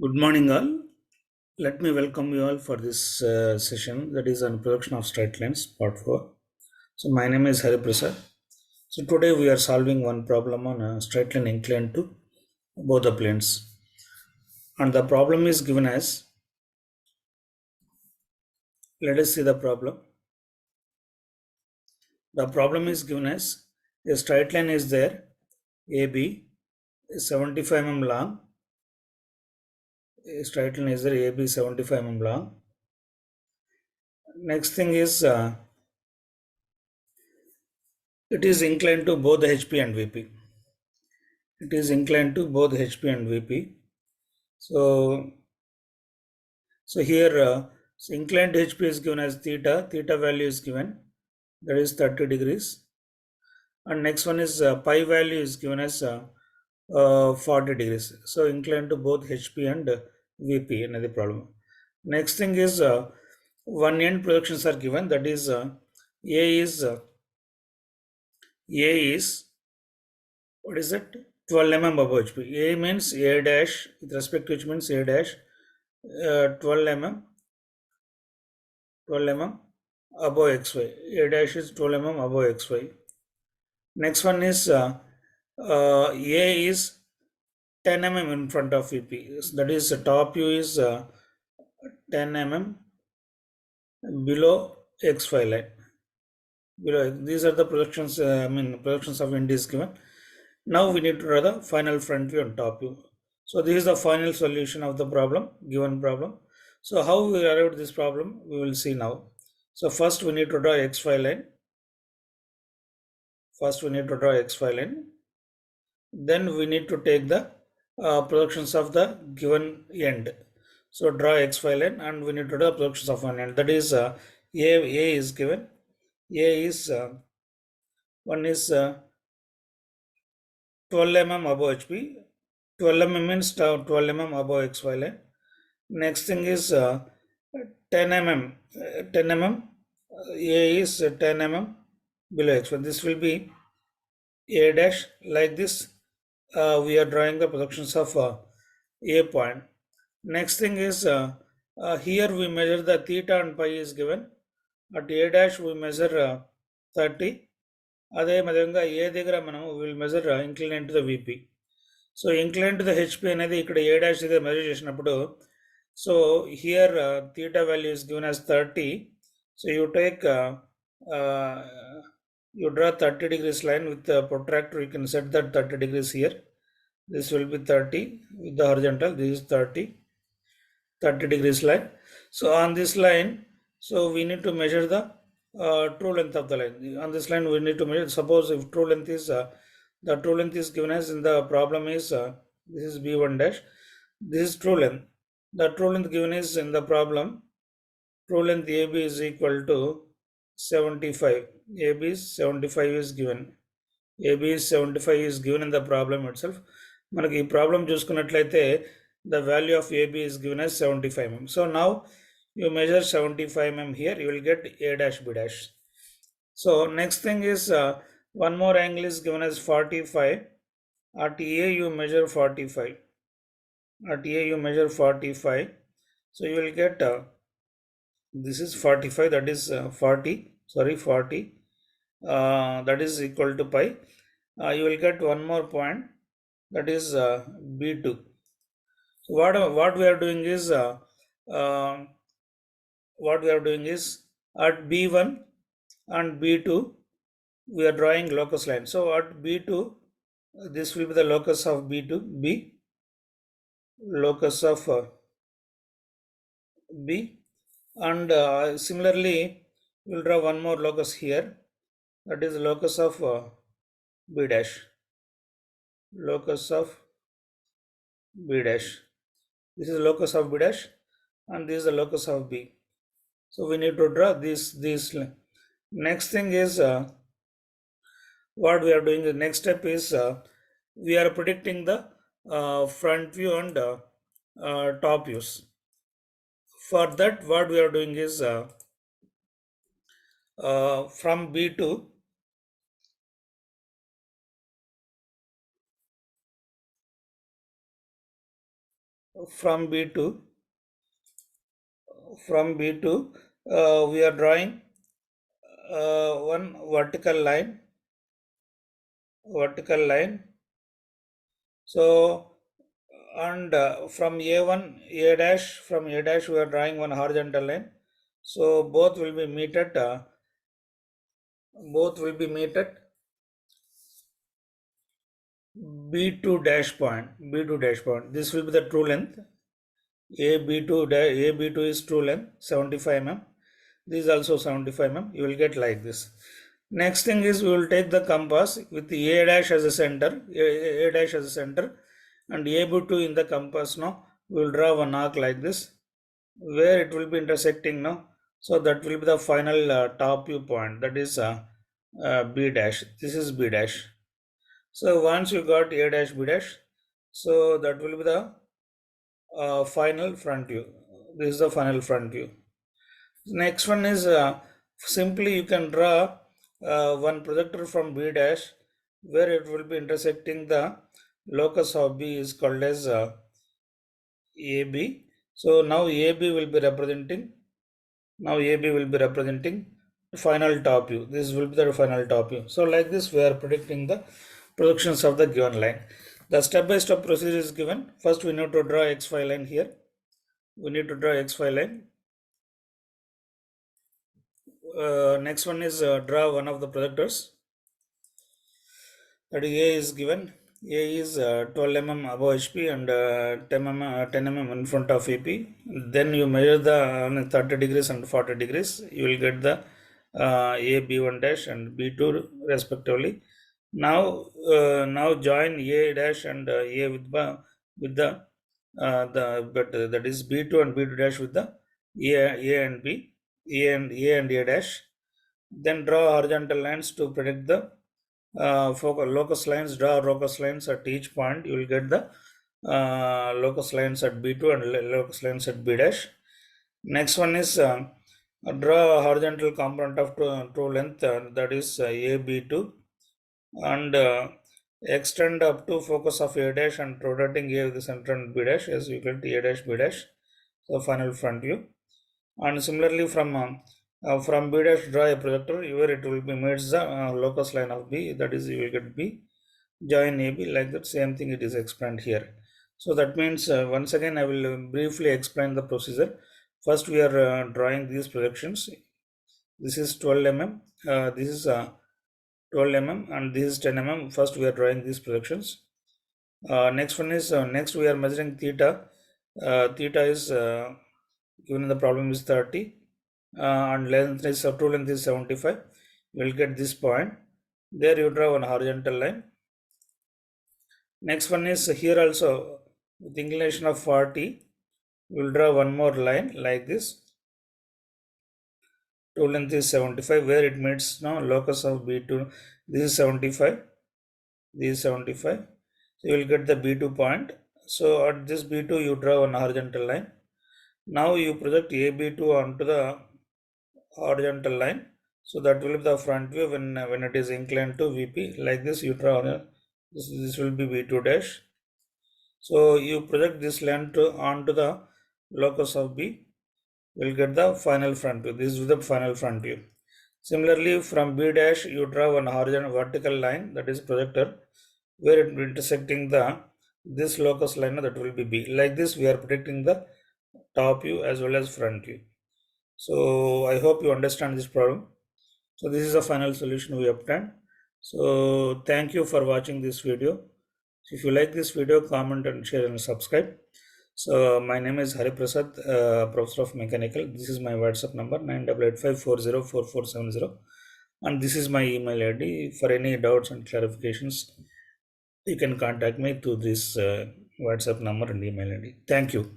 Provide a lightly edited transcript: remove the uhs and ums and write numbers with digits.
Good morning, all. Let me welcome you all for this session that is on projection of straight lines, part 4. So, my name is Hari Prasad. So, today we are solving one problem on a straight line inclined to both the planes. And the problem is given as, let us see the problem. The problem is given as a straight line is there, AB, 75 mm long. A straight line is there, AB 75 mm long. Next thing is, it is inclined to both the HP and VP. It is inclined to both HP and VP. So here inclined HP is given as theta value is given, that is 30 degrees. And next one is pi value is given as 40 degrees. So inclined to both HP and VP, another problem. Next thing is one end projections are given, that is A is what is it? 12 mm above HP. A means A dash with respect to which means A dash 12 mm above xy. A dash is 12 mm above xy. Next one is A is 10 mm in front of VP. That is top view is 10 mm below xy line. Below these are the projections. Projections of end is given. Now we need to draw the final front view and top view. So this is the final solution of the problem, given problem. So how we arrived at this problem, we will see now. So first we need to draw xy line. Then we need to take the projections of the given end. So draw xy line and we need to draw projections of one end. That is A is given. A is one is 12 mm above HP. 12 mm means 12 mm above xy line. Next thing is 10 mm. 10 mm. A is 10 mm below xy. This will be A dash. Like this, we are drawing the projections of A point. Next thing is here we measure the theta and pi is given. At A dash we measure 30. అదే విధంగా A దగ్గర మనం will measure incline to the VP. So incline to the HP అనేది ఇక్కడ A dash దగ్గర measure చేసినప్పుడు, so here theta value is given as 30. So you take you draw 30 degrees line with the protractor. You can set that 30 degrees here. This will be 30 with the horizontal. This is 30 degrees line. So on this line, so we need to measure the true length of the line. On this line we need to measure, suppose if true length is the true length is given as in the problem is this is b1 dash, this is true length. The true length given is in the problem, true length AB is equal to 75. AB is 75 is given. AB is 75 is given in the problem itself. మనకి ఈ problem చూసుకున్నట్లయితే the value of AB is given as 75 mm. So now you measure 75 mm here, you will get A dash B dash. So next thing is one more angle is given as 45. At A you measure 45. So you will get this is 45, that is 40, that is equal to pi. You will get one more point, that is B2. So what we are doing is at B1 and B2 we are drawing locus line. So at B2, this will be the locus of B2, locus of B, and similarly we will draw one more locus here, that is locus of B dash, This is locus of B dash and this is the locus of B. So we need to draw this next thing is what we are doing. The next step is we are predicting the front view and top views. For that, what we are doing is from B2, from B2, we are drawing one vertical line. So, and from A1, A dash, from A dash we are drawing one horizontal line. So both will be meet at B2 dash point. B2 dash point. This will be the true length. A B2 is true length 75 mm. This is also 75 mm. You will get like this. Next thing is we will take the compass with the A dash as a center, A dash as a center, and A2 in the compass. Now we will draw one arc like this, where it will be intersecting now. So that will be the final top view point. That is B dash. This is B dash. So once you got A dash B dash, so that will be the final front view. This is the final front view. Next one is simply you can draw one projector from B dash, where it will be intersecting the locus of B is called as AB. So now AB will be representing. Final top view. This will be the final top view. So like this we are predicting the projections of the given line. The step-by-step procedure is given. First we need to draw XY line here. Next one is draw one of the projectors. That A is given. A is 12 mm above HP and 10 mm in front of AP. Then you measure the 30 degrees and 40 degrees. You will get the A B1 dash and B2 respectively. Now join A dash and A with the that is B2 and B2 dash with the A and B, A dash. Then draw horizontal lines to predict the locus lines. Draw locus lines at each point. You will get the locus lines at B2 and locus lines at B dash. Next one is draw a horizontal component of true length, that is AB2, and extend up to focus of A dash and rotating A with the center and B dash as you get A dash B dash. So final front view. And similarly from B dash draw a projector where it will be meets the locus line of B, that is you will get B, join AB. Like that same thing it is explained here. So that means once again I will briefly explain the procedure. First we are drawing these projections. This is 12 mm, this is 12 mm and this is 10 mm. First we are drawing these projections. Next one is next we are measuring theta. Theta is given the problem is 30 and length is true length is 75. You will get this point. There you draw one horizontal line. Next one is here also with inclination of 40. You will draw one more line like this. True length is 75 where it meets now locus of B2. This is 75. This is 75. So you will get the B2 point. So at this B2 you draw one horizontal line. Now you project AB2 onto the horizontal line. So that will be the front view when it is inclined to VP. Like this you draw this will be B2 dash. So you project this line onto the locus of B. Will get the final front view. This is the final front view. Similarly from B dash you draw one horizontal vertical line, that is projector, where it will be intersecting this locus line, that will be B. Like this we are predicting the top view as well as front view. So I hope you understand this problem. So this is the final solution we obtained. So thank you for watching this video. If you like this video, comment and share and subscribe. So my name is Hari Prasad, Professor of Mechanical. This is my WhatsApp number 9885404470, and this is my email ID. For any doubts and clarifications, you can contact me through this WhatsApp number and email ID. Thank you.